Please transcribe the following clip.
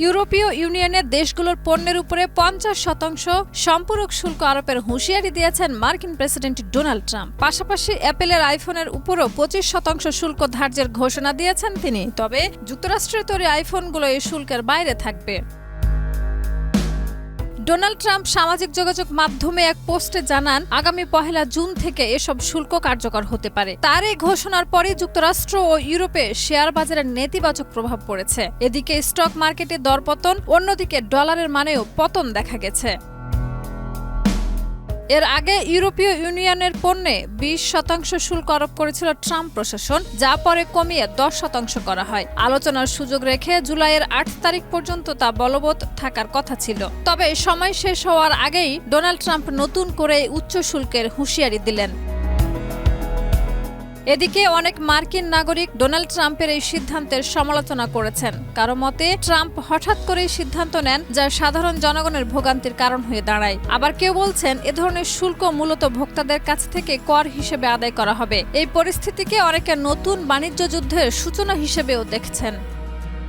ইউরোপীয় ইউনিয়নের দেশগুলোর পণ্যের উপরে ৫০% সম্পূরক শুল্ক আরোপের হুঁশিয়ারি দিয়েছেন মার্কিন প্রেসিডেন্ট ডোনাল্ড ট্রাম্প। পাশাপাশি অ্যাপেলের আইফোনের উপরও ২৫% শুল্ক ধার্যের ঘোষণা দিয়েছেন তিনি। তবে যুক্তরাষ্ট্রের তৈরি আইফোনগুলো এই শুল্কের বাইরে থাকবে। ডোনাল্ড ট্রাম্প সামাজিক যোগাযোগ মাধ্যমে এক পোস্টে জানান, আগামী ১ জুন থেকে এসব শুল্ক কার্যকর হতে পারে। তার এই ঘোষণার পরে যুক্তরাষ্ট্র ও ইউরোপে শেয়ার বাজারের নেতিবাচক প্রভাব পড়েছে। এদিকে স্টক মার্কেটে দরপতন, অন্যদিকে ডলারের মানেও পতন দেখা গেছে। এর আগে ইউরোপীয় ইউনিয়নের পণ্যে ২০% শুল্ক আরোপ করেছিল ট্রাম্প প্রশাসন, যা পরে কমিয়ে ১০% করা হয়। আলোচনার সুযোগ রেখে জুলাইয়ের ৮ তারিখ পর্যন্ত তা বলবৎ থাকার কথা ছিল। তবে সময় শেষ হওয়ার আগেই ডোনাল্ড ট্রাম্প নতুন করে উচ্চ শুল্কের হুঁশিয়ারি দিলেন। এদিকে অনেক মার্কিন নাগরিক ডোনাল্ড ট্রাম্পের এই সিদ্ধান্তের সমালোচনা করেছেন। কারো মতে, ট্রাম্প হঠাৎ করেই সিদ্ধান্ত নেন, যা সাধারণ জনগণের ভোগান্তির কারণ হয়ে দাঁড়ায়। আবার কেউ বলছেন, এ ধরনের শুল্ক মূলত ভোক্তাদের কাছ থেকে কর হিসেবে আদায় করা হবে। এই পরিস্থিতিকে অনেকে নতুন বাণিজ্য যুদ্ধের সূচনা হিসেবেও দেখছেন।